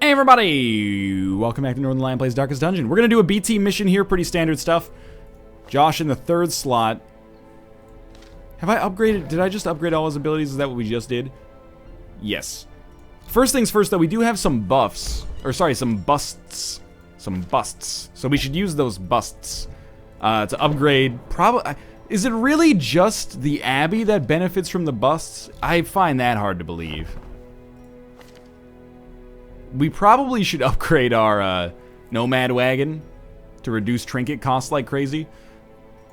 Hey everybody! Welcome back to Northernlion Plays Darkest Dungeon. We're gonna do a BT mission here, pretty standard stuff. Josh in the third slot. Have I upgraded? Did I just upgrade all his abilities? Is that what we just did? Yes. First things first, though, we do have some buffs. Or sorry, some busts. Some busts. So we should use those busts to upgrade. Probably. Is it really just the Abbey that benefits from the busts? I find that hard to believe. We probably should upgrade our Nomad Wagon to reduce trinket costs like crazy.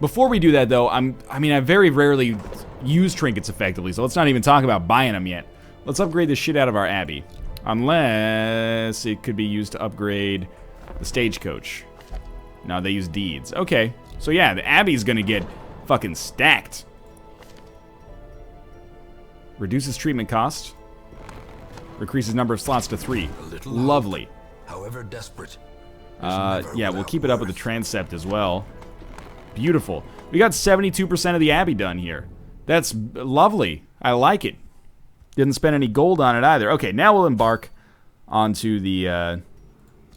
Before we do that, though, I very rarely use trinkets effectively, so let's not even talk about buying them yet. Let's upgrade the shit out of our Abbey. Unless it could be used to upgrade the stagecoach. No, they use deeds. Okay, so yeah, the Abbey's gonna get fucking stacked. Reduces treatment cost. Increases number of slots to 3. Lovely. However desperate. Yeah, we'll keep it up with the transept as well. Beautiful. We got 72% of the Abbey done here. That's lovely. I like it. Didn't spend any gold on it either. Okay, now we'll embark onto the, Well,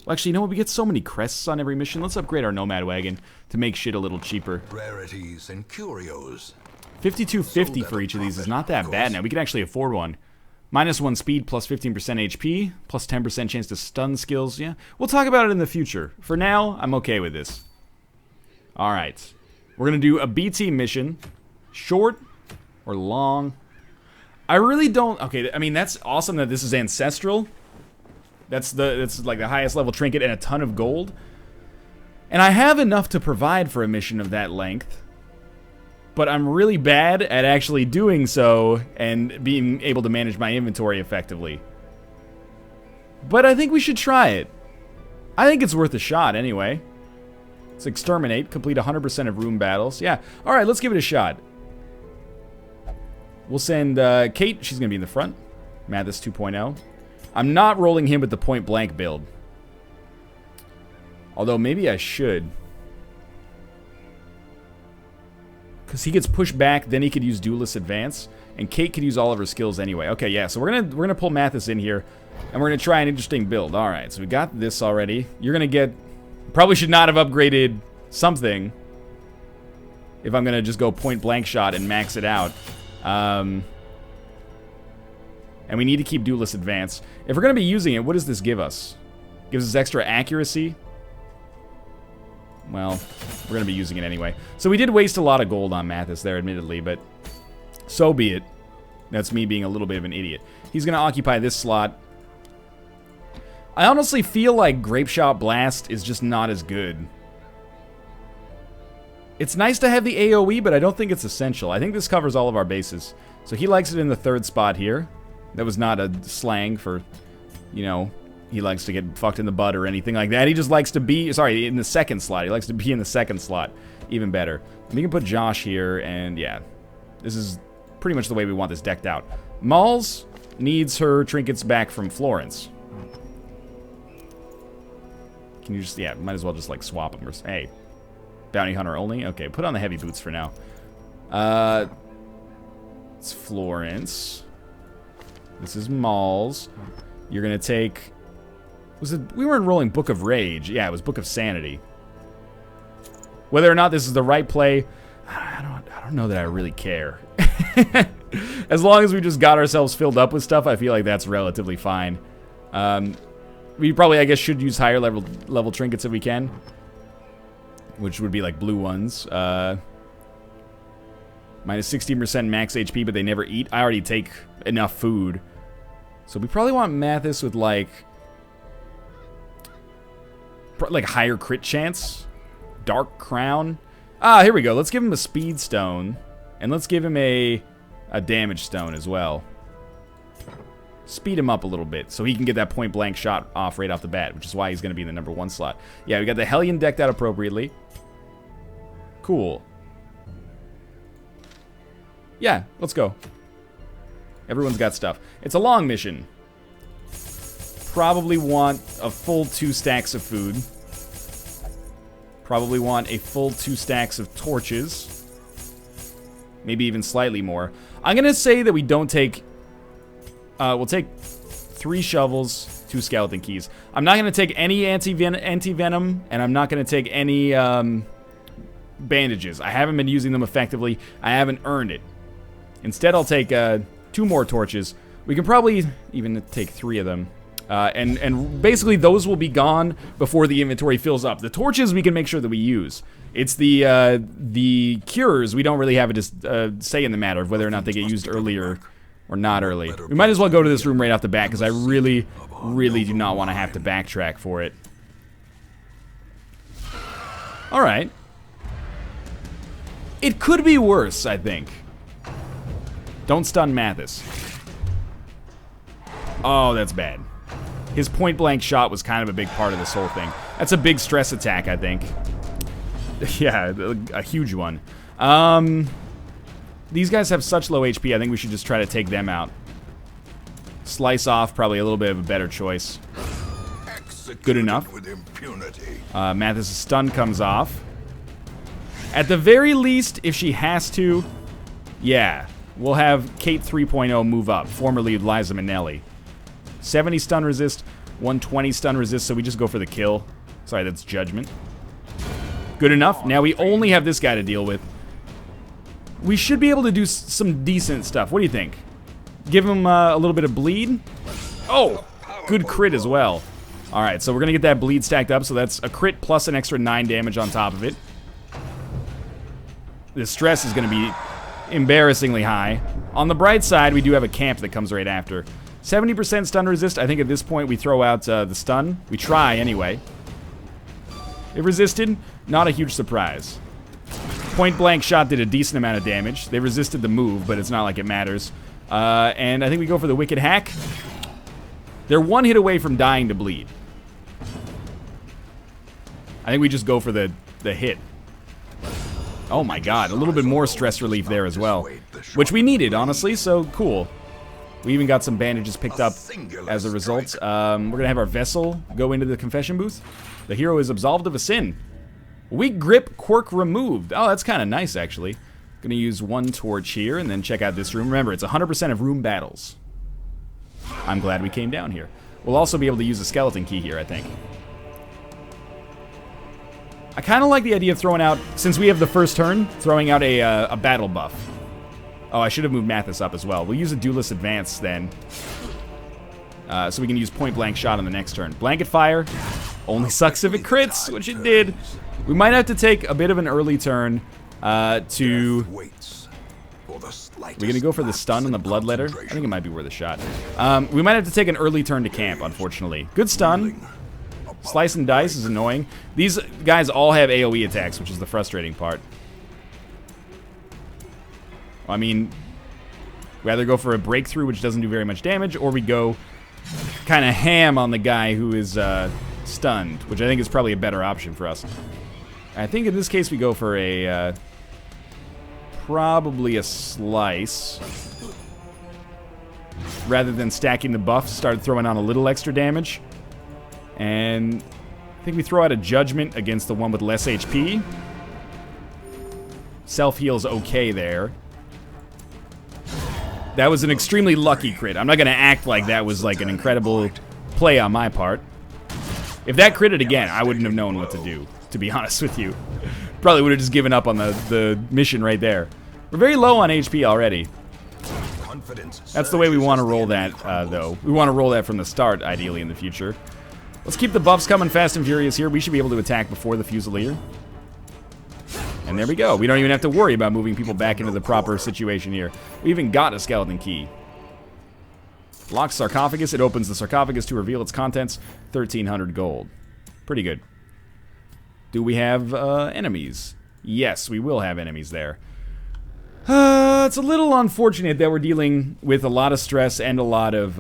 actually, you know what? We get so many crests on every mission. Let's upgrade our Nomad Wagon to make shit a little cheaper. Rarities and curios. 5250 for each of these is not that bad now. We can actually afford one. -1 speed, plus 15% HP, plus 10% chance to stun skills. Yeah, we'll talk about it in the future. For now, I'm okay with this. Alright. We're going to do a BT mission. Short or long? I really don't... Okay, I mean, that's awesome that this is ancestral. That's like the highest level trinket and a ton of gold. And I have enough to provide for a mission of that length. But I'm really bad at actually doing so and being able to manage my inventory effectively. But I think we should try it. I think it's worth a shot anyway. Let's exterminate, complete 100% of room battles. Yeah, alright, let's give it a shot. We'll send Kate, she's going to be in the front. Mathis 2.0. I'm not rolling him with the point blank build. Although maybe I should. Because he gets pushed back, then he could use Duelist Advance, and Kate could use all of her skills anyway. Okay, yeah, so we're gonna pull Mathis in here, and we're gonna try an interesting build. All right, so we got this already. You're gonna get... Probably should not have upgraded something if I'm gonna just go point blank shot and max it out. And we need to keep Duelist Advance. If we're gonna be using it, what does this give us? Gives us extra accuracy. Well, we're going to be using it anyway. So we did waste a lot of gold on Mathis there, admittedly, but so be it. That's me being a little bit of an idiot. He's going to occupy this slot. I honestly feel like Grape Shot Blast is just not as good. It's nice to have the AoE, but I don't think it's essential. I think this covers all of our bases. So he likes it in the third spot here. That was not a slang for, you know... He likes to get fucked in the butt or anything like that. He just likes to be, sorry, in the second slot. He likes to be in the second slot. Even better. We can put Josh here, and yeah. This is pretty much the way we want this decked out. Malls needs her trinkets back from Florence. Can you just, yeah, might as well just like swap them. Hey, bounty hunter only? Okay, put on the heavy boots for now. It's Florence. This is Malls. You're gonna take... Was it... We weren't rolling Book of Rage. Yeah, it was Book of Sanity. Whether or not this is the right play, I don't know that I really care. As long as we just got ourselves filled up with stuff, I feel like that's relatively fine. We probably, I guess, should use higher level trinkets if we can. Which would be like blue ones. Minus 16% max HP, but they never eat. I already take enough food. So we probably want Mathis with like higher crit chance. Dark Crown. Ah, here we go. Let's give him a speed stone. And let's give him a damage stone as well. Speed him up a little bit so he can get that point blank shot off right off the bat, which is why he's going to be in the number 1 slot. Yeah, we got the Hellion decked out appropriately. Cool. Yeah, let's go. Everyone's got stuff. It's a long mission. Probably want a full 2 stacks of food. Probably want a full 2 stacks of torches. Maybe even slightly more. I'm gonna say that we don't take... we'll take 3 shovels, 2 skeleton keys. I'm not going to take any anti-venom, and I'm not going to take any bandages. I haven't been using them effectively. I haven't earned it. Instead, I'll take 2 more torches. We can probably even take 3 of them. And basically those will be gone before the inventory fills up. The torches we can make sure that we use. It's the cures we don't really have a say in the matter of whether or not they get used earlier or not early. We might as well go to this room right off the bat because I really do not want to have to backtrack for it. Alright. It could be worse, I think. Don't stun Mathis. Oh, that's bad. His point-blank shot was kind of a big part of this whole thing. That's a big stress attack, I think. Yeah, a huge one. These guys have such low HP, I think we should just try to take them out. Slice off, probably a little bit of a better choice. Good enough. Mathis' stun comes off. At the very least, if she has to, yeah, we'll have Kate 3.0 move up, formerly Liza Minnelli. 70 stun resist, 120 stun resist, so we just go for the kill. Sorry, that's judgment. Good enough. Now we only have this guy to deal with. We should be able to do some decent stuff. What do you think? Give him a little bit of bleed. Oh, good crit as well. Alright, so we're going to get that bleed stacked up, so that's a crit plus an extra 9 damage on top of it. The stress is going to be embarrassingly high. On the bright side, we do have a camp that comes right after. 70% stun resist. I think at this point we throw out the stun. We try anyway. It resisted. Not a huge surprise. Point blank shot did a decent amount of damage. They resisted the move, but it's not like it matters. And I think we go for the wicked hack. They're 1 hit away from dying to bleed. I think we just go for the hit. Oh my god, a little bit more stress relief there as well. Which we needed, honestly, so cool. We even got some bandages picked up as a result. We're going to have our vessel go into the confession booth. The hero is absolved of a sin. Weak grip quirk removed. Oh, that's kind of nice, actually. Going to use 1 torch here and then check out this room. Remember, it's 100% of room battles. I'm glad we came down here. We'll also be able to use a skeleton key here, I think. I kind of like the idea of throwing out, since we have the first turn, throwing out a battle buff. Oh, I should have moved Mathis up as well. We'll use a Duelist Advance then. So we can use point blank shot on the next turn. Blanket fire. Only sucks if it crits, which it did. We might have to take a bit of an early turn to... We're going to go for the stun on the bloodletter. I think it might be worth a shot. We might have to take an early turn to camp, unfortunately. Good stun. Slice and dice is annoying. These guys all have AoE attacks, which is the frustrating part. I mean, we either go for a breakthrough, which doesn't do very much damage, or we go kind of ham on the guy who is stunned, which I think is probably a better option for us. I think in this case we go for a probably a slice. Rather than stacking the buffs, start throwing on a little extra damage. And I think we throw out a judgment against the one with less HP. Self-heal's okay there. That was an extremely lucky crit. I'm not going to act like that was like an incredible play on my part. If that critted again, I wouldn't have known what to do, to be honest with you. Probably would have just given up on the mission right there. We're very low on HP already. That's the way we want to roll that, though. We want to roll that from the start, ideally, in the future. Let's keep the buffs coming fast and furious here. We should be able to attack before the Fusilier. And there we go. We don't even have to worry about moving people back into the proper situation here. We even got a skeleton key. Locks sarcophagus. It opens the sarcophagus to reveal its contents. 1,300 gold. Pretty good. Do we have enemies? Yes, we will have enemies there. It's a little unfortunate that we're dealing with a lot of stress and a lot of...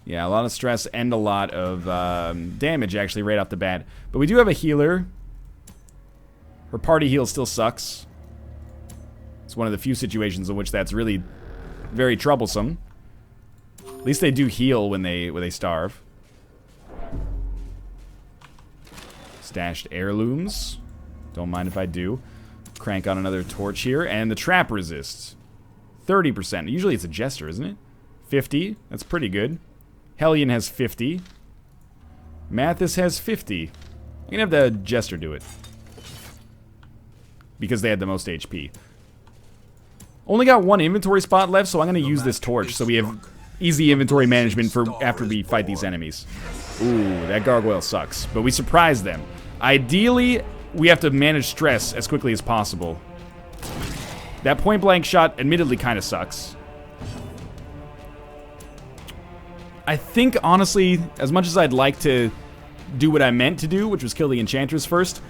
yeah, a lot of stress and a lot of damage, actually, right off the bat. But we do have a healer. Her party heal still sucks. It's one of the few situations in which that's really very troublesome. At least they do heal when they starve. Stashed heirlooms. Don't mind if I do. Crank on another torch here. And the trap resists. 30%. Usually it's a jester, isn't it? 50. That's pretty good. Hellion has 50. Mathis has 50. I'm gonna have the Jester do it. Because they had the most HP. Only got one inventory spot left, so I'm gonna use this torch so we have easy inventory management for after we fight these enemies. Ooh, that gargoyle sucks. But we surprised them. Ideally, we have to manage stress as quickly as possible. That point blank shot admittedly kind of sucks. I think, honestly, as much as I'd like to do what I meant to do, which was kill the Enchantress first,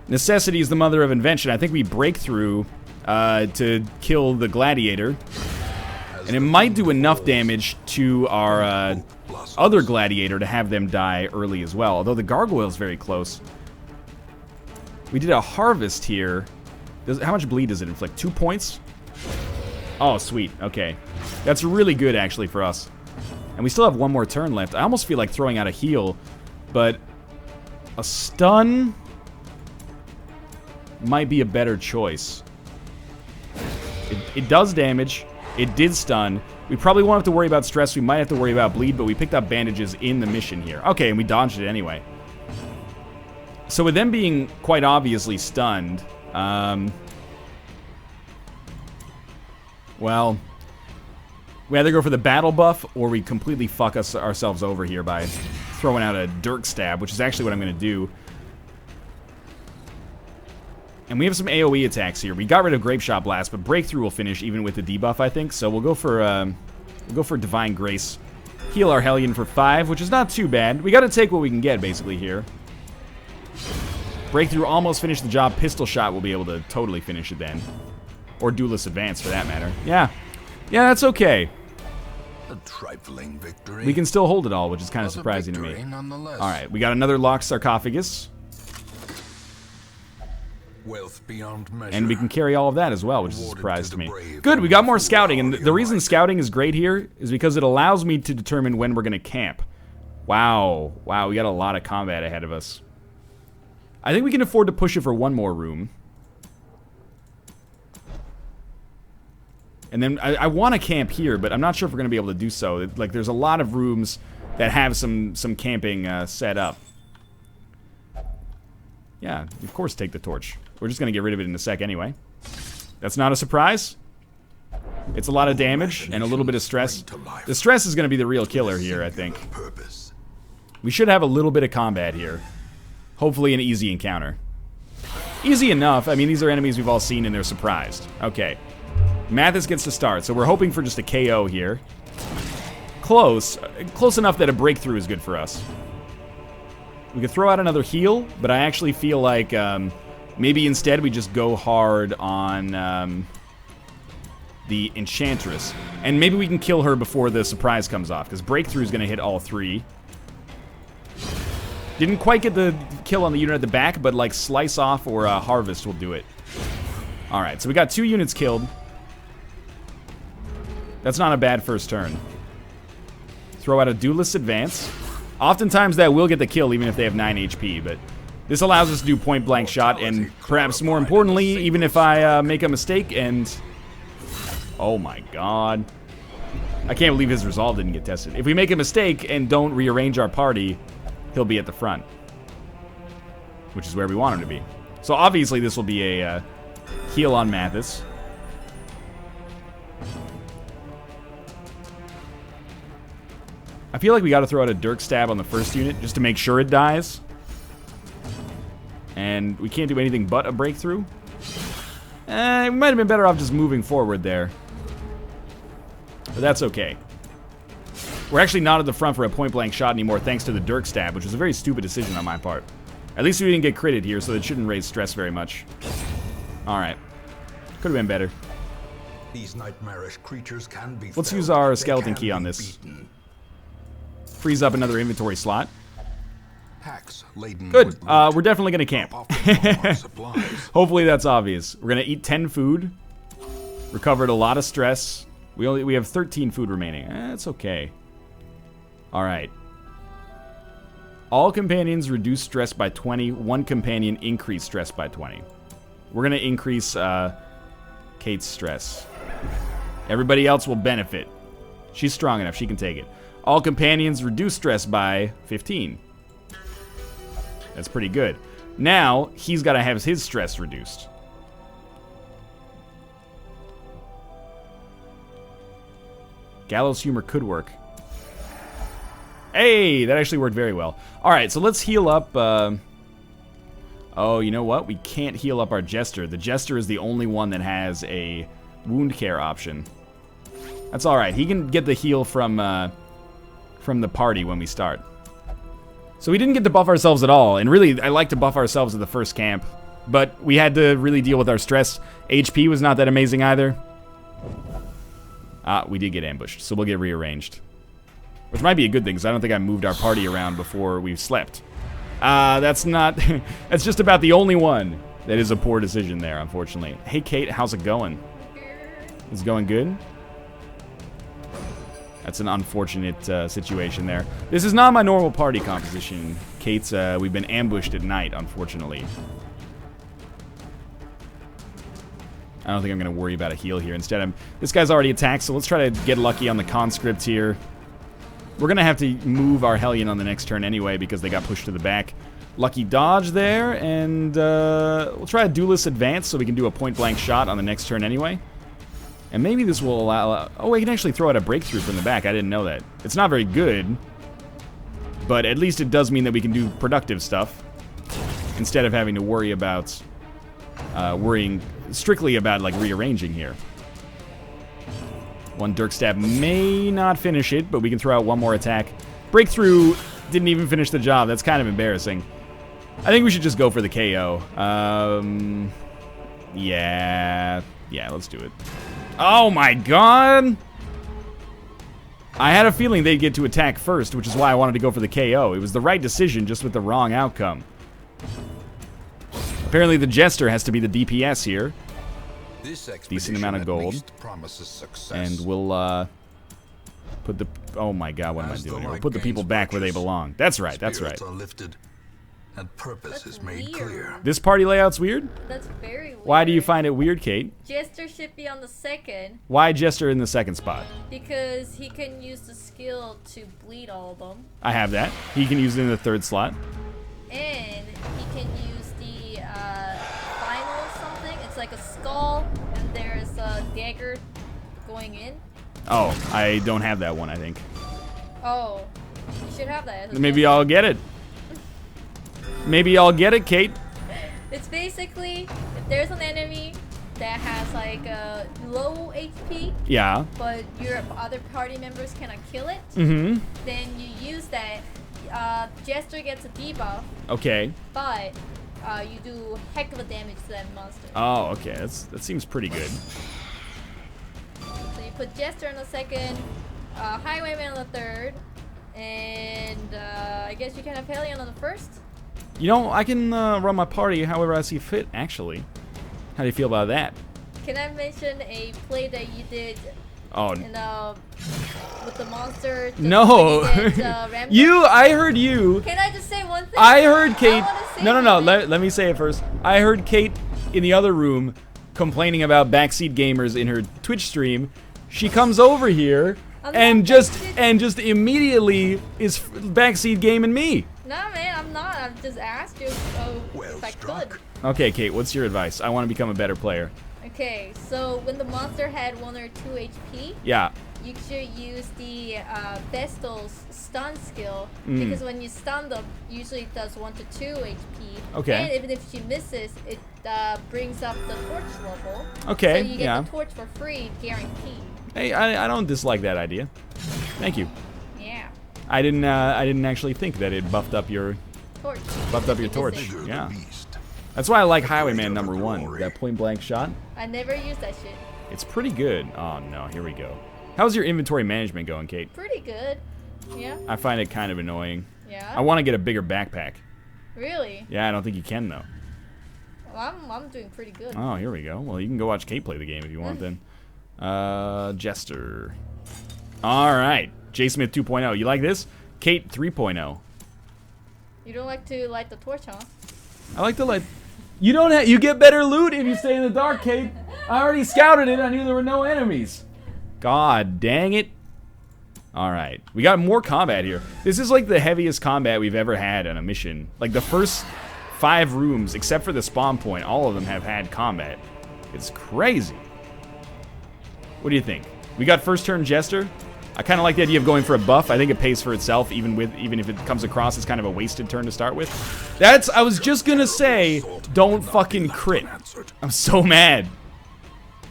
necessity is the mother of invention. I think we break through to kill the Gladiator. And it might do enough damage to our other Gladiator to have them die early as well. Although the Gargoyle's very close. We did a Harvest here. How much bleed does it inflict? 2 points? Oh, sweet. Okay. That's really good, actually, for us. And we still have one more turn left. I almost feel like throwing out a heal, but a stun might be a better choice. It does damage. It did stun. We probably won't have to worry about stress. We might have to worry about bleed, but we picked up bandages in the mission here. Okay, and we dodged it anyway. So with them being quite obviously stunned, well, we either go for the battle buff, or we completely fuck ourselves over here by throwing out a Dirk Stab, which is actually what I'm going to do. And we have some AoE attacks here. We got rid of Grape Shot Blast, but Breakthrough will finish even with the debuff, I think. So we'll go for Divine Grace. Heal our Hellion for 5, which is not too bad. We got to take what we can get, basically, here. Breakthrough almost finished the job. Pistol Shot will be able to totally finish it then. Or Duelist Advance, for that matter. Yeah. Yeah, that's okay. A trifling victory. We can still hold it all, which is kind of surprising to me. Alright, we got another locked sarcophagus. Wealth beyond measure. And we can carry all of that as well, which is a surprise to me. Good, we got more scouting, and the reason scouting is great here is because it allows me to determine when we're going to camp. Wow. Wow, we got a lot of combat ahead of us. I think we can afford to push it for one more room. And then I want to camp here, but I'm not sure if we're going to be able to do so. Like, there's a lot of rooms that have some camping set up. Yeah, of course take the torch. We're just going to get rid of it in a sec anyway. That's not a surprise. It's a lot of damage and a little bit of stress. The stress is going to be the real killer here, I think. We should have a little bit of combat here. Hopefully an easy encounter. Easy enough. I mean, these are enemies we've all seen and they're surprised. Okay. Mathis gets to start, so we're hoping for just a KO here. Close. Close enough that a breakthrough is good for us. We could throw out another heal, but I actually feel like maybe instead we just go hard on the Enchantress. And maybe we can kill her before the surprise comes off, because breakthrough is going to hit all 3. Didn't quite get the kill on the unit at the back, but like slice off or harvest will do it. Alright, so we got 2 units killed. That's not a bad first turn. Throw out a Duelist Advance. Oftentimes that will get the kill even if they have 9 HP, but this allows us to do point blank shot, and perhaps more importantly, even if I make a mistake and... Oh my god. I can't believe his resolve didn't get tested. If we make a mistake and don't rearrange our party, he'll be at the front. Which is where we want him to be. So obviously this will be a heal on Mathis. I feel like we gotta throw out a Dirk Stab on the first unit just to make sure it dies. And we can't do anything but a breakthrough. We might have been better off just moving forward there. But that's okay. We're actually not at the front for a point-blank shot anymore thanks to the Dirk Stab, which was a very stupid decision on my part. At least we didn't get critted here, so it shouldn't raise stress very much. Alright. Could have been better. These nightmarish creatures can be Let's use our skeleton key on this. Freeze up another inventory slot. Good. We're definitely going to camp. Hopefully that's obvious. We're going to eat 10 food. Recovered a lot of stress. We have 13 food remaining. That's okay. Alright. All companions reduce stress by 20. One companion increase stress by 20. We're going to increase Kate's stress. Everybody else will benefit. She's strong enough. She can take it. All companions reduce stress by 15. That's pretty good. Now, he's got to have his stress reduced. Gallows humor could work. Hey, that actually worked very well. All right, so let's heal up. Oh, you know what? We can't heal up our Jester. The Jester is the only one that has a wound care option. That's all right. He can get the heal from the party when we start. So we didn't get to buff ourselves at all. And really, I like to buff ourselves at the first camp. But we had to really deal with our stress. HP was not that amazing either. We did get ambushed, so we'll get rearranged. Which might be a good thing, because I don't think I moved our party around before we slept. That's not... That's just about the only one that is a poor decision there, unfortunately. Hey, Kate, how's it going? Is it going good? That's an unfortunate situation there. This is not my normal party composition, Kate. We've been ambushed at night, unfortunately. I don't think I'm going to worry about a heal here. Instead, this guy's already attacked, so let's try to get lucky on the conscript here. We're going to have to move our Hellion on the next turn anyway because they got pushed to the back. Lucky dodge there, and we'll try a duelist advance so we can do a point-blank shot on the next turn anyway. And maybe this will allow... Oh, we can actually throw out a breakthrough from the back. I didn't know that. It's not very good, but at least it does mean that we can do productive stuff instead of having to worry about... worrying strictly about, like, rearranging here. One Dirk Stab may not finish it, but we can throw out one more attack. Breakthrough didn't even finish the job. That's kind of embarrassing. I think we should just go for the KO. Yeah, let's do it. Oh my god! I had a feeling they'd get to attack first, which is why I wanted to go for the KO. It was the right decision, just with the wrong outcome. Apparently the Jester has to be the DPS here. Decent amount of gold. And we'll put the... Oh my god, what am I doing here? We'll put the people back where they belong. That's right, that's right. And purpose is made clear. This party layout's weird? That's very weird. Why do you find it weird, Kate? Jester should be on the second. Why Jester in the second spot? Because he can use the skill to bleed all of them. I have that. He can use it in the third slot. And he can use the final something. It's like a skull, and there's a dagger going in. Oh, I don't have that one, I think. Oh, you should have that. Maybe I'll get it. Maybe I'll get it, Kate. It's basically, if there's an enemy that has like a low HP, yeah, but your other party members cannot kill it, mm-hmm, then you use that. Jester gets a debuff. Okay. But you do heck of a damage to that monster. Oh, okay. That seems pretty good. So you put Jester on the second, Highwayman on the third, and I guess you can have Hellion on the first. You know, I can run my party however I see fit, actually. How do you feel about that? Can I mention a play that you did in, with the monster? No! I heard you. Can I just say one thing? I heard Kate. No. Let Let me say it first. I heard Kate in the other room complaining about backseat gamers in her Twitch stream. She comes over here and just immediately is backseat gaming me. No, man, I'm not. I've just asked you if I could. Okay, Kate, what's your advice? I want to become a better player. Okay, so when the monster had 1 or 2 HP, yeah, you should use the Vestal's stun skill, because when you stun them, usually it does 1 to 2 HP. Okay. And even if she misses, it brings up the torch level. Okay, so you get the torch for free, guaranteed. Hey, I don't dislike that idea. Thank you. Yeah. I didn't actually think that it buffed up your torch. Yeah. That's why I like Highwayman #1. That point blank shot. I never used that shit. It's pretty good. Oh no, here we go. How's your inventory management going, Kate? Pretty good. Yeah. I find it kind of annoying. Yeah. I want to get a bigger backpack. Really? Yeah, I don't think you can though. Well, I'm doing pretty good. Oh, here we go. Well, you can go watch Kate play the game if you want then. Jester. All right. J Smith 2.0. You like this? Kate 3.0. You don't like to light the torch, huh? I like to light. You don't have. You get better loot if you stay in the dark, Kate. I already scouted it. I knew there were no enemies. God dang it. Alright. We got more combat here. This is like the heaviest combat we've ever had on a mission. Like the first 5 rooms, except for the spawn point, all of them have had combat. It's crazy. What do you think? We got first turn Jester. I kind of like the idea of going for a buff. I think it pays for itself, even if it comes across as kind of a wasted turn to start with. I was just gonna say, don't fucking crit. I'm so mad.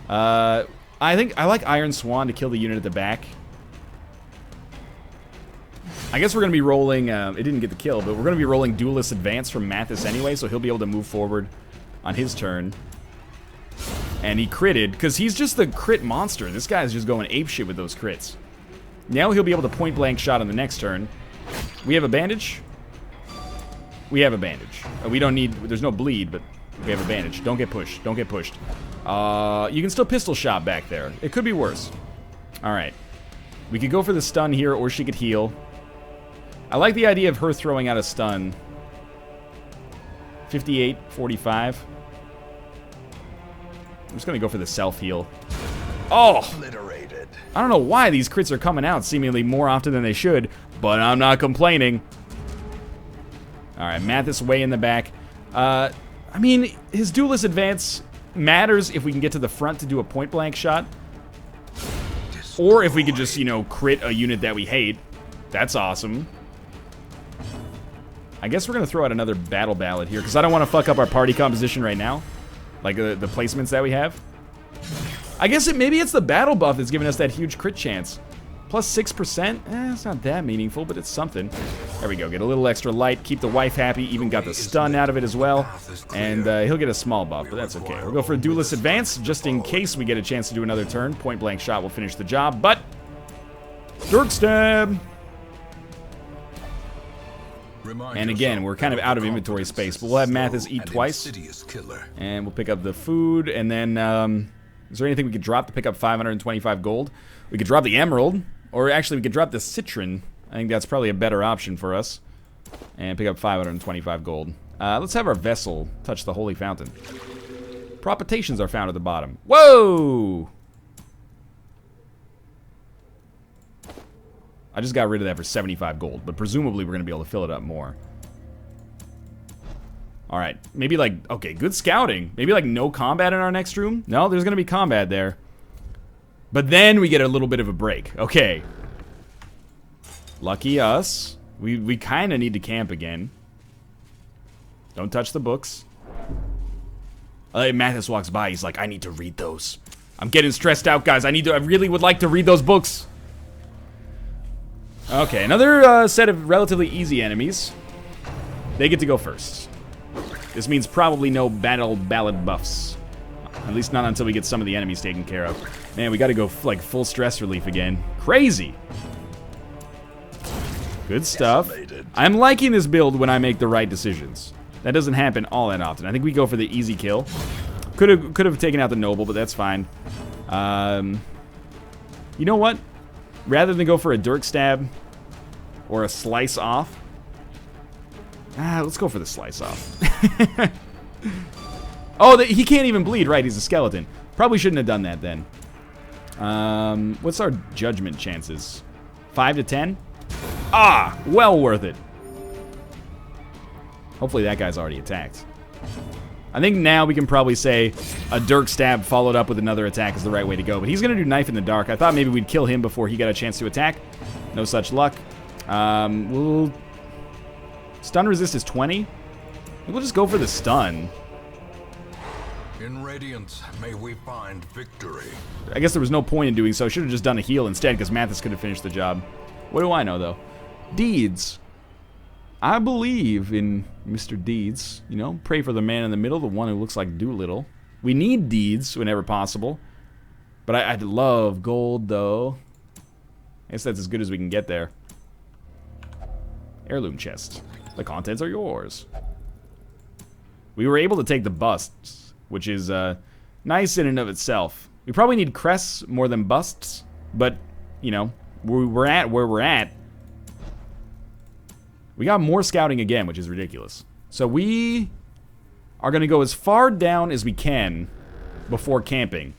I think I like Iron Swan to kill the unit at the back. I guess we're gonna be rolling. It didn't get the kill, but we're gonna be rolling Duelist Advance from Mathis anyway, so he'll be able to move forward on his turn. And he critted because he's just the crit monster. This guy's just going apeshit with those crits. Now he'll be able to point blank shot on the next turn. We have a bandage. We have a bandage. We don't need. There's no bleed, but we have a bandage. Don't get pushed. Don't get pushed. You can still pistol shot back there. It could be worse. All right. We could go for the stun here, or she could heal. I like the idea of her throwing out a stun. 58, 45. I'm just gonna go for the self heal. Oh! I don't know why these crits are coming out seemingly more often than they should, but I'm not complaining. Alright, Mathis way in the back. I mean, his Duelist Advance matters if we can get to the front to do a point blank shot. Or if we could just, you know, crit a unit that we hate. That's awesome. I guess we're gonna throw out another Battle Ballad here, because I don't want to fuck up our party composition right now. Like the placements that we have. I guess maybe it's the battle buff that's giving us that huge crit chance. Plus 6%? It's not that meaningful, but it's something. There we go, get a little extra light, keep the wife happy, even got the stun out of it as well. And he'll get a small buff, but that's okay. We'll go for a Duelist Advance, just in case we get a chance to do another turn. Point blank shot will finish the job, but... Dirk Stab! And again, we're kind of out of inventory space, but we'll have Mathis eat twice. And we'll pick up the food, and then... is there anything we could drop to pick up 525 gold? We could drop the emerald, or actually we could drop the citron. I think that's probably a better option for us. And pick up 525 gold. Let's have our vessel touch the holy fountain. Propitations are found at the bottom. Whoa! I just got rid of that for 75 gold, but presumably we're going to be able to fill it up more. Alright, maybe like, okay, good scouting. Maybe like no combat in our next room? No, there's gonna be combat there. But then we get a little bit of a break. Okay. Lucky us. We kind of need to camp again. Don't touch the books. Mathis walks by, he's like, I need to read those. I'm getting stressed out, guys. I really would like to read those books. Okay, another set of relatively easy enemies. They get to go first. This means probably no battle ballad buffs. At least not until we get some of the enemies taken care of. Man, we gotta go like full stress relief again. Crazy! Good stuff. I'm liking this build when I make the right decisions. That doesn't happen all that often. I think we go for the easy kill. Could have taken out the noble, but that's fine. You know what? Rather than go for a dirk stab or a slice off, let's go for the slice off. Oh, he can't even bleed, right? He's a skeleton. Probably shouldn't have done that then. What's our judgment chances? 5 to 10? Ah, well worth it. Hopefully that guy's already attacked. I think now we can probably say a dirk stab followed up with another attack is the right way to go. But he's going to do knife in the dark. I thought maybe we'd kill him before he got a chance to attack. No such luck. We'll... Stun resist is 20. We'll just go for the stun. In Radiance, may we find victory. I guess there was no point in doing so. Should have just done a heal instead, because Mathis could have finished the job. What do I know, though? Deeds. I believe in Mr. Deeds. You know, pray for the man in the middle, the one who looks like Doolittle. We need deeds whenever possible. But I'd love gold, though. I guess that's as good as we can get there. Heirloom chest. The contents are yours. We were able to take the busts, which is nice in and of itself. We probably need crests more than busts, but, you know, we're at where we're at. We got more scouting again, which is ridiculous. So we are going to go as far down as we can before camping.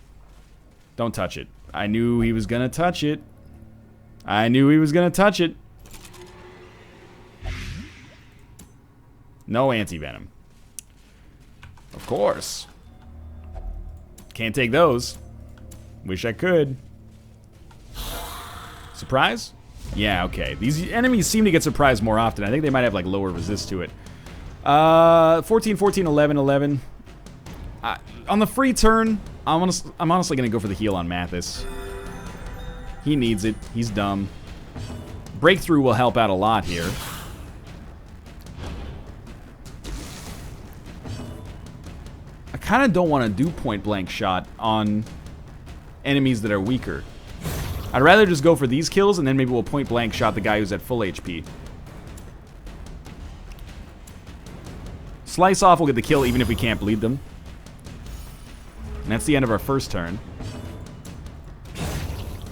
Don't touch it. I knew he was going to touch it. I knew he was gonna touch it. No anti-venom. Of course. Can't take those. Wish I could. Surprise? Yeah, okay. These enemies seem to get surprised more often. I think they might have like lower resist to it. 14, 14, 11, 11. On the free turn, I'm honestly going to go for the heal on Mathis. He needs it. He's dumb. Breakthrough will help out a lot here. I kind of don't want to do point blank shot on enemies that are weaker. I'd rather just go for these kills and then maybe we'll point blank shot the guy who's at full HP. Slice off will get the kill even if we can't bleed them. And that's the end of our first turn.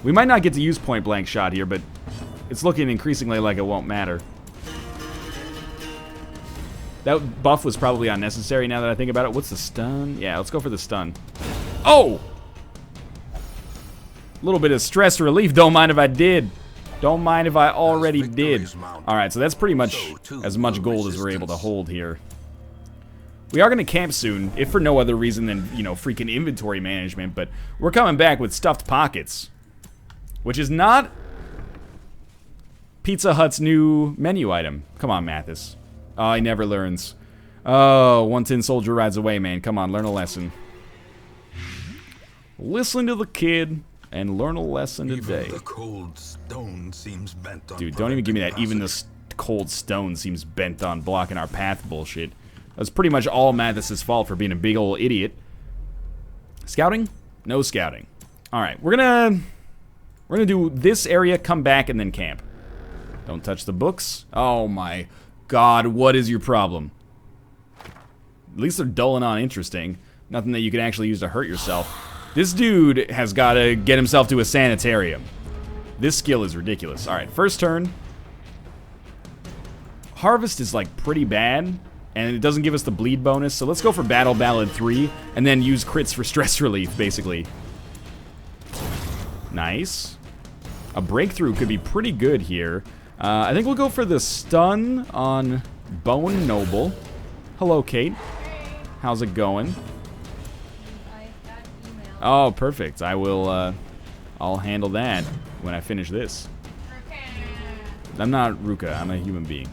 We might not get to use point blank shot here, but it's looking increasingly like it won't matter. That buff was probably unnecessary now that I think about it. What's the stun? Yeah, let's go for the stun. Oh! A little bit of stress relief. Don't mind if I did. Don't mind if I already did. Alright, so that's pretty much as much gold as we're able to hold here. We are going to camp soon, if for no other reason than, you know, freaking inventory management, but we're coming back with stuffed pockets. Which is not Pizza Hut's new menu item. Come on, Mathis. Oh, he never learns. Oh, one tin soldier rides away, man. Come on, learn a lesson. Listen to the kid and learn a lesson today. Even the cold stone seems bent on Dude, don't even give me that. Even the cold stone seems bent on blocking our path bullshit. That's pretty much all Mathis's fault for being a big old idiot. Scouting? No scouting. Alright, we're gonna do this area, come back, and then camp. Don't touch the books. Oh my god, what is your problem? At least they're dull and uninteresting. Nothing that you can actually use to hurt yourself. This dude has got to get himself to a sanitarium. This skill is ridiculous. Alright, first turn. Harvest is like pretty bad, and it doesn't give us the bleed bonus, so let's go for Battle Ballad 3, and then use crits for stress relief, basically. Nice. A breakthrough could be pretty good here. I think we'll go for the stun on Bone Noble. Hello, Kate. How's it going? Oh, perfect. I will, I'll handle that when I finish this. I'm not Ruka, I'm a human being.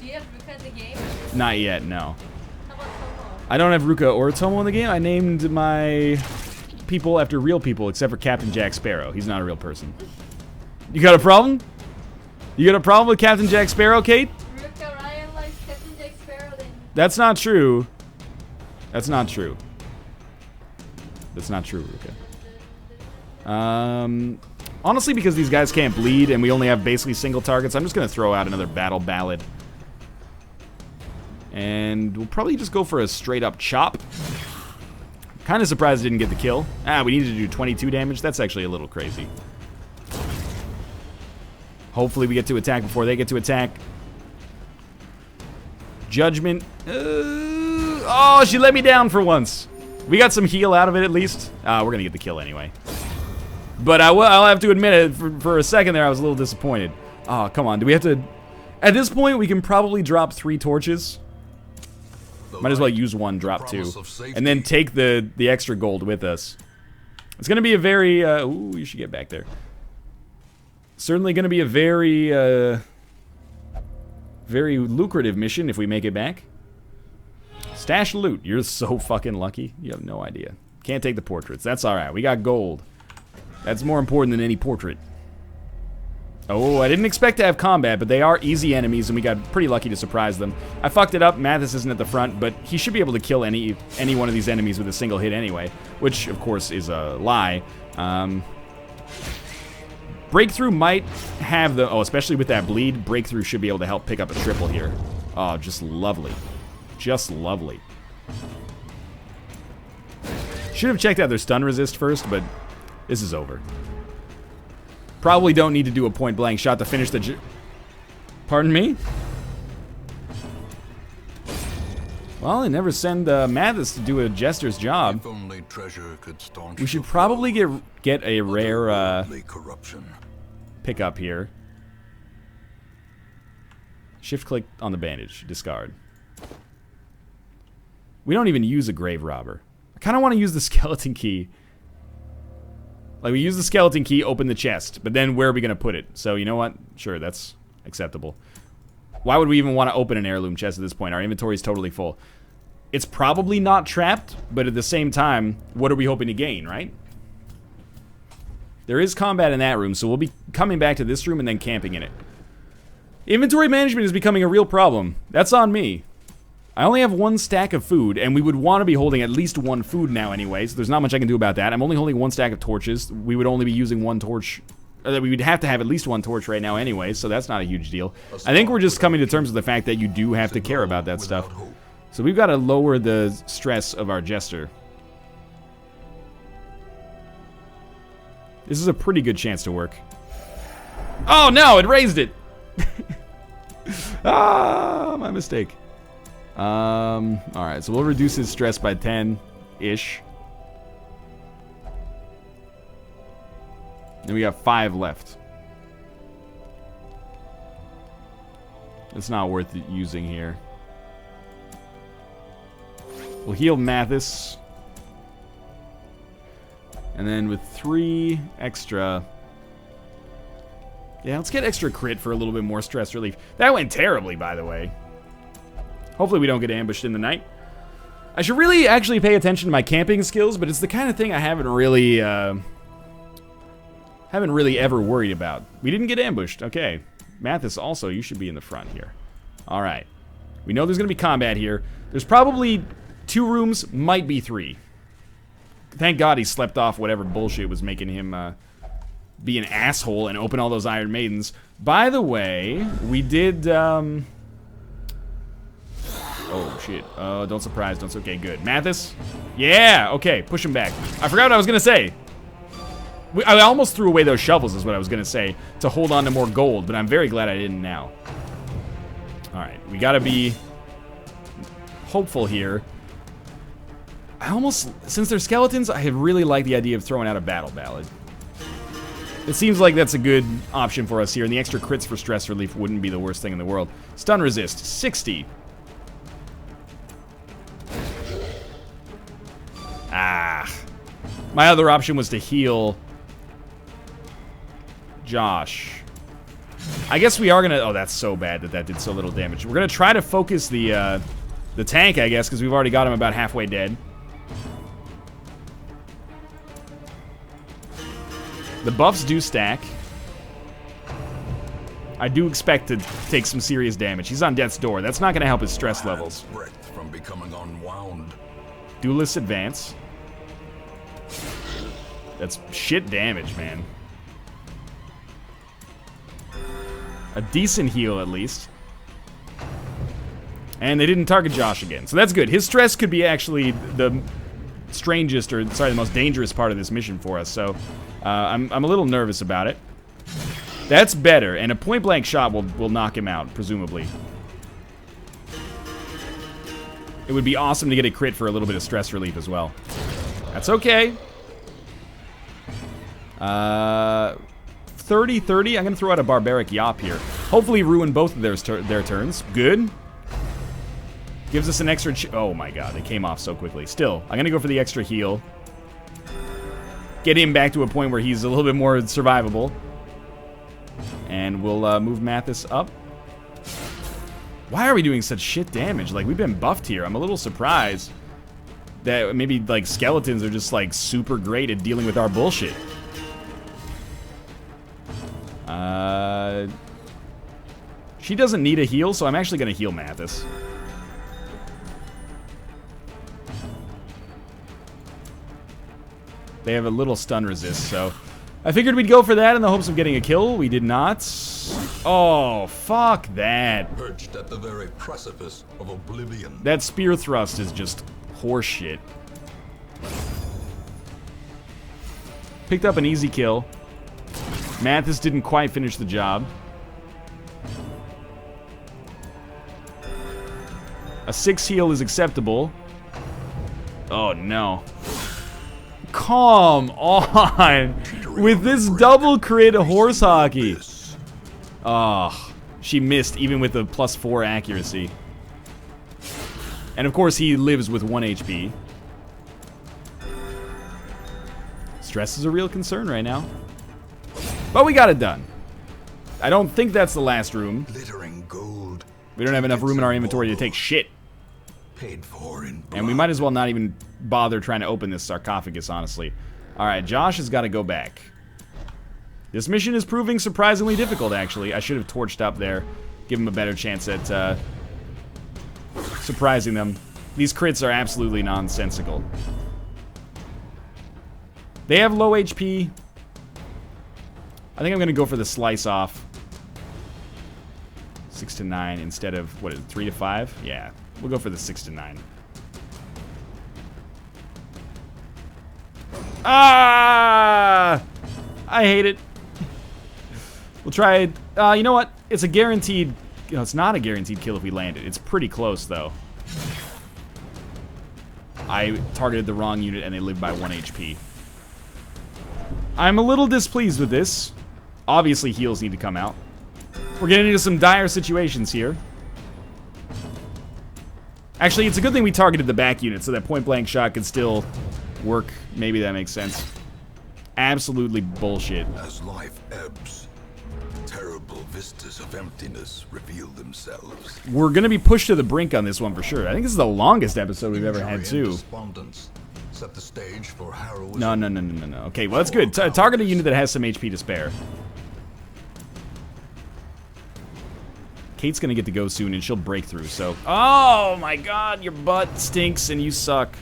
Do you have Ruka in the game? Not yet, no. How about Tomo? I don't have Ruka or Tomo in the game. I named my people after real people, except for Captain Jack Sparrow. He's not a real person. You got a problem? You got a problem with Captain Jack Sparrow, Kate? Ruka Ryan likes Captain Jack Sparrow then. That's not true. That's not true. That's not true, Ruka. Honestly, because these guys can't bleed and we only have basically single targets, I'm just going to throw out another Battle Ballad. And we'll probably just go for a straight up chop. Kind of surprised I didn't get the kill. We needed to do 22 damage. That's actually a little crazy. Hopefully we get to attack before they get to attack. Judgment. Oh, she let me down for once. We got some heal out of it at least. We're going to get the kill anyway. But I'll have to admit it, for a second there I was a little disappointed. Oh, come on. Do we have to... At this point, we can probably drop 3 torches. Might as well use 1, drop 2. And then take the extra gold with us. It's going to be a very... ooh, you should get back there. Certainly going to be a very... very lucrative mission if we make it back. Stash loot. You're so fucking lucky. You have no idea. Can't take the portraits. That's alright. We got gold. That's more important than any portrait. Oh, I didn't expect to have combat, but they are easy enemies, and we got pretty lucky to surprise them. I fucked it up. Mathis isn't at the front, but he should be able to kill any one of these enemies with a single hit anyway, which, of course, is a lie. Breakthrough might have the... Oh, especially with that bleed, Breakthrough should be able to help pick up a triple here. Oh, just lovely. Just lovely. Should have checked out their stun resist first, but this is over. Probably don't need to do a point blank shot to finish the... Pardon me? Well, they never send Mathis to do a jester's job. If only treasure could staunch We should the probably flow get a of rare... worldly corruption. pick up here. Shift click on the bandage. Discard. We don't even use a grave robber. I kind of want to use the skeleton key. Like, we use the skeleton key, open the chest. But then where are we going to put it? So, you know what? Sure, that's acceptable. Why would we even want to open an heirloom chest at this point? Our inventory is totally full. It's probably not trapped, but at the same time, what are we hoping to gain, right? There is combat in that room, so we'll be coming back to this room and then camping in it. Inventory management is becoming a real problem. That's on me. I only have 1 stack of food, and we would want to be holding at least 1 food now anyway, so there's not much I can do about that. I'm only holding 1 stack of torches. We would only be using 1 torch. We would have to have at least 1 torch right now anyway, so that's not a huge deal. I think we're just coming to terms with the fact that you do have to care about that stuff. So we've got to lower the stress of our jester. This is a pretty good chance to work. Oh no, it raised it! Ah, my mistake. Alright, so we'll reduce his stress by 10-ish. And we got 5 left. It's not worth using here. We'll heal Mathis. And then with 3 extra... Yeah, let's get extra crit for a little bit more stress relief. That went terribly, by the way. Hopefully we don't get ambushed in the night. I should really actually pay attention to my camping skills, but it's the kind of thing I haven't really ever worried about. We didn't get ambushed. Okay. Mathis, also, you should be in the front here. All right. We know there's going to be combat here. There's probably 2 rooms, might be 3. Thank God he slept off whatever bullshit was making him be an asshole and open all those Iron Maidens. By the way, we did... Oh, shit. Oh, don't surprise. Don't... Okay, good. Mathis? Yeah! Okay, push him back. I forgot what I was going to say. I almost threw away those shovels is what I was going to say to hold on to more gold, but I'm very glad I didn't now. Alright, we got to be hopeful here. I almost... Since they're skeletons, I really like the idea of throwing out a battle ballad. It seems like that's a good option for us here, and the extra crits for stress relief wouldn't be the worst thing in the world. Stun resist, 60. Ah. My other option was to heal Josh. I guess we are gonna... Oh, that's so bad that did so little damage. We're gonna try to focus the tank, I guess, because we've already got him about halfway dead. The buffs do stack. I do expect to take some serious damage. He's on death's door. That's not going to help his stress levels. From becoming unwound. Duelist advance. That's shit damage, man. A decent heal, at least. And they didn't target Josh again, so that's good. His stress could be actually the strangest, or sorry, the most dangerous part of this mission for us, so I'm a little nervous about it. That's better, and a point-blank shot will knock him out, presumably. It would be awesome to get a crit for a little bit of stress relief as well. That's okay. 30-30, I'm gonna throw out a barbaric yop here. Hopefully ruin both of their turns. Good. Gives us an extra oh my god, it came off so quickly. Still, I'm gonna go for the extra heal. Get him back to a point where he's a little bit more survivable. And we'll move Mathis up. Why are we doing such shit damage? Like, we've been buffed here. I'm a little surprised that maybe, like, skeletons are just, like, super great at dealing with our bullshit. She doesn't need a heal, so I'm actually gonna heal Mathis. They have a little stun resist, so I figured we'd go for that in the hopes of getting a kill. We did not. Oh, fuck that. Perched at the very precipice of oblivion. That spear thrust is just horseshit. Picked up an easy kill. Mathis didn't quite finish the job. A 6 heal is acceptable. Oh no. Come on! with this double crit horse hockey. Oh, she missed even with the +4 accuracy. And of course he lives with 1 HP. Stress is a real concern right now. But we got it done. I don't think that's the last room. Glittering gold. We don't have enough room in our inventory to take shit. Paid for in blood. And we might as well not even bother trying to open this sarcophagus, honestly. Alright, Josh has got to go back. This mission is proving surprisingly difficult, actually. I should have torched up there. Give him a better chance at surprising them. These crits are absolutely nonsensical. They have low HP. I think I'm going to go for the slice off. 6 to 9 instead of, what is it, 3 to 5? Yeah, we'll go for the 6 to 9. Ah! I hate it. We'll try it. You know what? It's a guaranteed... No, it's not a guaranteed kill if we land it. It's pretty close, though. I targeted the wrong unit and they live by 1 HP. I'm a little displeased with this. Obviously, heals need to come out. We're getting into some dire situations here. Actually, it's a good thing we targeted the back unit so that point-blank shot could still work. Maybe that makes sense. Absolutely bullshit. As life ebbs, terrible vistas of emptiness reveal themselves. We're going to be pushed to the brink on this one for sure. I think this is the longest episode we've ever had, too. Set the stage for heroism. No. Okay, well, that's good. Target a unit that has some HP to spare. Kate's going to get to go soon, and she'll break through, so... Oh, my God, your butt stinks, and you suck.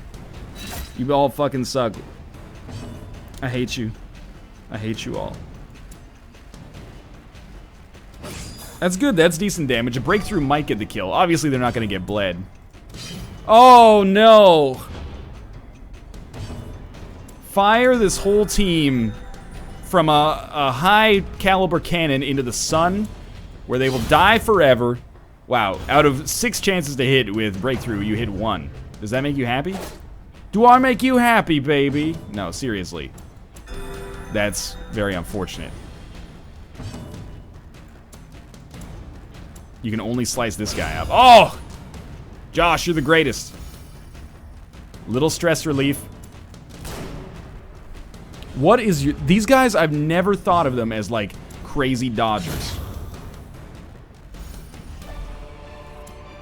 You all fucking suck. I hate you. I hate you all. That's good. That's decent damage. A breakthrough might get the kill. Obviously, they're not going to get bled. Oh, no. Fire this whole team from a high-caliber cannon into the sun, where they will die forever. Wow. Out of 6 chances to hit with breakthrough, you hit 1. Does that make you happy? Do I make you happy, baby? No, seriously. That's very unfortunate. You can only slice this guy up. Oh! Josh, you're the greatest. Little stress relief. What is your... These guys, I've never thought of them as, like, crazy dodgers.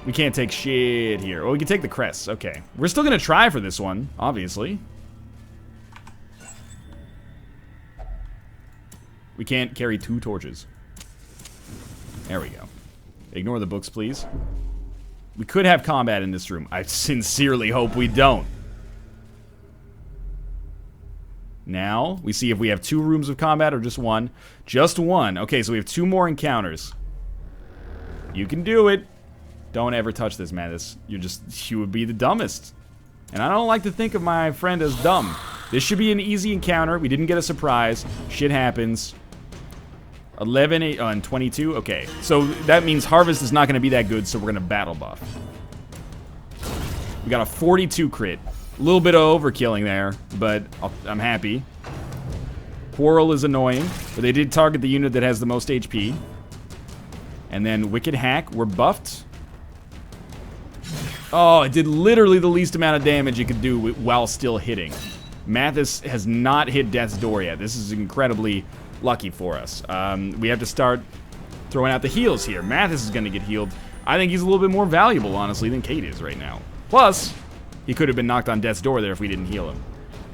We can't take shit here. Oh, we can take the crests. Okay. We're still going to try for this one, obviously. We can't carry 2 torches. There we go. Ignore the books, please. We could have combat in this room. I sincerely hope we don't. Now, we see if we have 2 rooms of combat or just 1. Just 1. Okay, so we have 2 more encounters. You can do it. Don't ever touch this, man. You would be the dumbest. And I don't like to think of my friend as dumb. This should be an easy encounter. We didn't get a surprise. Shit happens. 11, 8, and 22. Okay, so that means Harvest is not going to be that good, so we're going to battle buff. We got a 42 crit. A little bit of overkilling there, but I'm happy. Quarrel is annoying, but they did target the unit that has the most HP. And then Wicked Hack, we're buffed. Oh, it did literally the least amount of damage it could do while still hitting. Mathis has not hit Death's Door yet. This is incredibly lucky for us. We have to start throwing out the heals here. Mathis is going to get healed. I think he's a little bit more valuable, honestly, than Kate is right now. Plus, he could have been knocked on Death's Door there if we didn't heal him.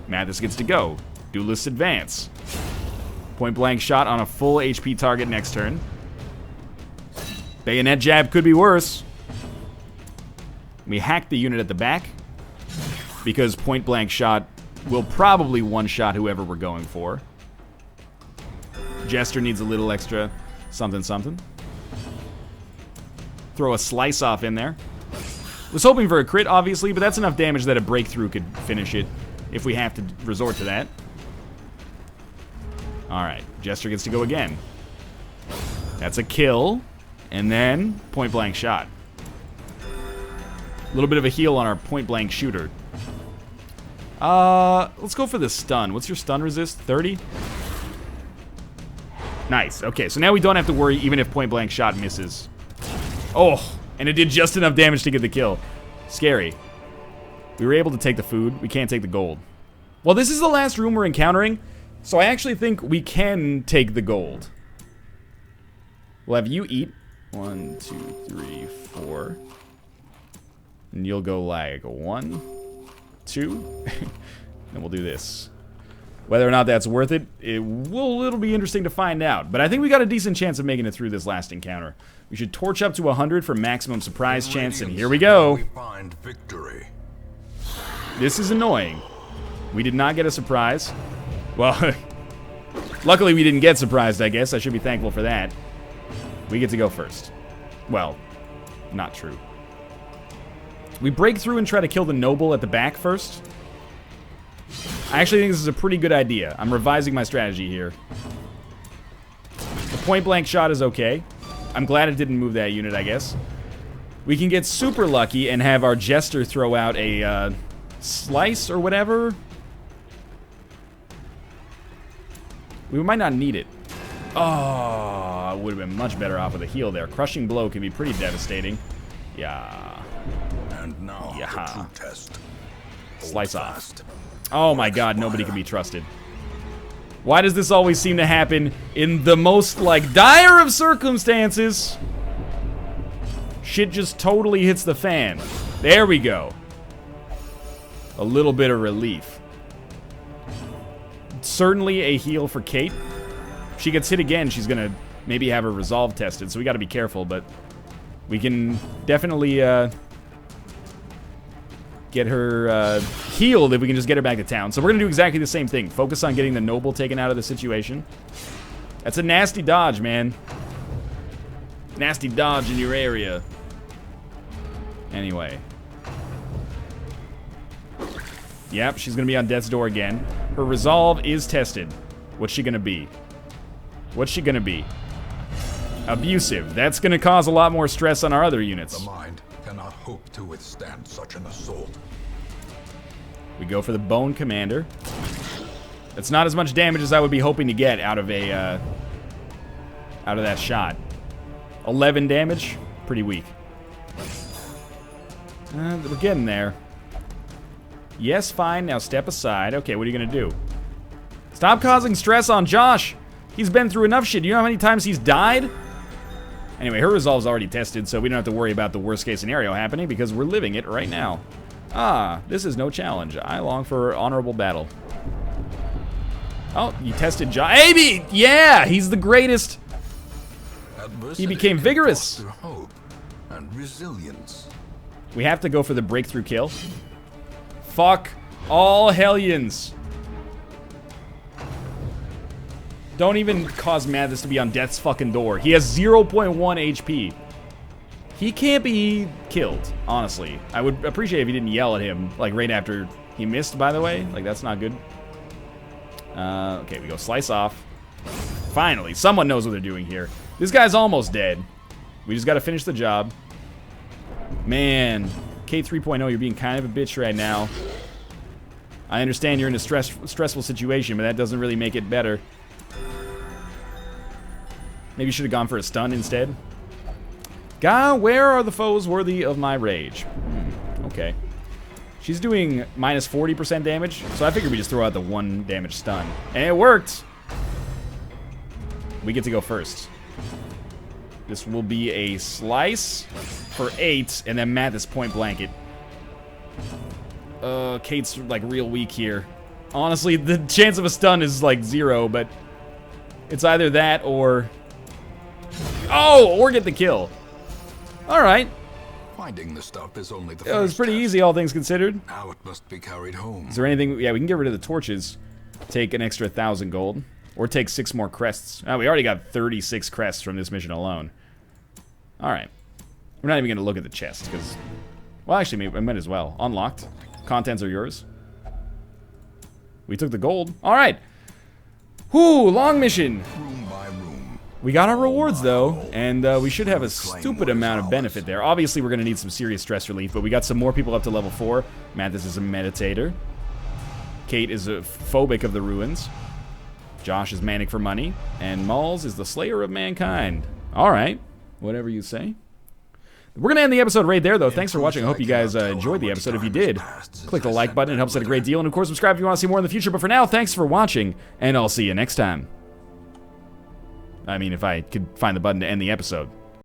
Mathis gets to go. Duelist advance. Point blank shot on a full HP target next turn. Bayonet jab could be worse. We hack the unit at the back because point blank shot will probably one-shot whoever we're going for. Jester needs a little extra something. Throw a slice off in there. Was hoping for a crit, obviously, but that's enough damage that a breakthrough could finish it if we have to resort to that. Alright, Jester gets to go again. That's a kill. And then, point blank shot. A little bit of a heal on our point blank shooter. Let's go for the stun. What's your stun resist? 30? Nice. Okay, so now we don't have to worry even if point-blank shot misses. Oh, and it did just enough damage to get the kill. Scary. We were able to take the food. We can't take the gold. Well, this is the last room we're encountering, so I actually think we can take the gold. We'll have you eat. 1, 2, 3, 4. And you'll go like 1, 2. Then we'll do this. Whether or not that's worth it, it'll be interesting to find out. But I think we got a decent chance of making it through this last encounter. We should torch up to 100 for maximum surprise chance, and here we go. We find victory. This is annoying. We did not get a surprise. Well, luckily we didn't get surprised, I guess. I should be thankful for that. We get to go first. Well, not true. We break through and try to kill the noble at the back first. I actually think this is a pretty good idea. I'm revising my strategy here. The point-blank shot is okay. I'm glad it didn't move that unit, I guess. We can get super lucky and have our jester throw out a slice or whatever. We might not need it. Oh, I would have been much better off with a heal there. Crushing blow can be pretty devastating. Yeah. And now the true test. Slice off. Oh my god, nobody can be trusted. Why does this always seem to happen in the most, like, dire of circumstances? Shit just totally hits the fan. There we go. A little bit of relief. Certainly a heal for Kate. If she gets hit again, she's gonna maybe have her resolve tested, so we gotta be careful, but we can definitely, get her healed if we can just get her back to town. So we're going to do exactly the same thing. Focus on getting the noble taken out of the situation. That's a nasty dodge, man. Nasty dodge in your area. Anyway. Yep, she's going to be on death's door again. Her resolve is tested. What's she going to be? What's she going to be? Abusive. That's going to cause a lot more stress on our other units. The mind cannot hope to withstand such an assault. We go for the Bone Commander. That's not as much damage as I would be hoping to get out of that shot. 11 damage, pretty weak. We're getting there. Yes, fine. Now step aside. Okay, what are you gonna do? Stop causing stress on Josh. He's been through enough shit. You know how many times he's died? Anyway, her resolve's already tested, so we don't have to worry about the worst case scenario happening because we're living it right now. Ah, this is no challenge. I long for honorable battle. Oh, you tested Josh. Amy! Yeah, he's the greatest. He became vigorous. Hope and resilience. We have to go for the breakthrough kill. Fuck all Hellions. Don't even cause Mathis to be on death's fucking door. He has 0.1 HP. He can't be killed, honestly. I would appreciate if he didn't yell at him, like, right after he missed, by the way. Like, that's not good. Okay, we go slice off. Finally, someone knows what they're doing here. This guy's almost dead. We just gotta finish the job. Man, Kate 3.0, you're being kind of a bitch right now. I understand you're in a stressful situation, but that doesn't really make it better. Maybe you should have gone for a stun instead. God, where are the foes worthy of my rage? Okay. She's doing minus 40% damage, so I figured we just throw out the 1 damage stun. And it worked! We get to go first. This will be a slice for 8, and then Mathis point blanket. Kate's like real weak here. Honestly, the chance of a stun is like 0, but it's either that or... Oh, or get the kill. Alright. Finding the stuff is only the It was first pretty test. easy, all things considered. Now it must be carried home. Is there anything... Yeah, we can get rid of the torches. Take an extra 1,000 gold. Or take 6 more crests. Oh, we already got 36 crests from this mission alone. Alright. We're not even going to look at the chest, because... Well, actually, we might as well. Unlocked. Contents are yours. We took the gold. Alright. Whoo, long mission. Room by room. We got our rewards, though, and we should have a stupid amount of benefit there. Obviously, we're going to need some serious stress relief, but we got some more people up to level 4. Mathis is a meditator. Kate is a phobic of the ruins. Josh is manic for money, and Malls is the slayer of mankind. All right, whatever you say. We're going to end the episode right there, though. Thanks for watching. I hope you guys enjoyed the episode. If you did, click the like button. It helps out a great deal. And, of course, subscribe if you want to see more in the future. But for now, thanks for watching, and I'll see you next time. I mean, if I could find the button to end the episode.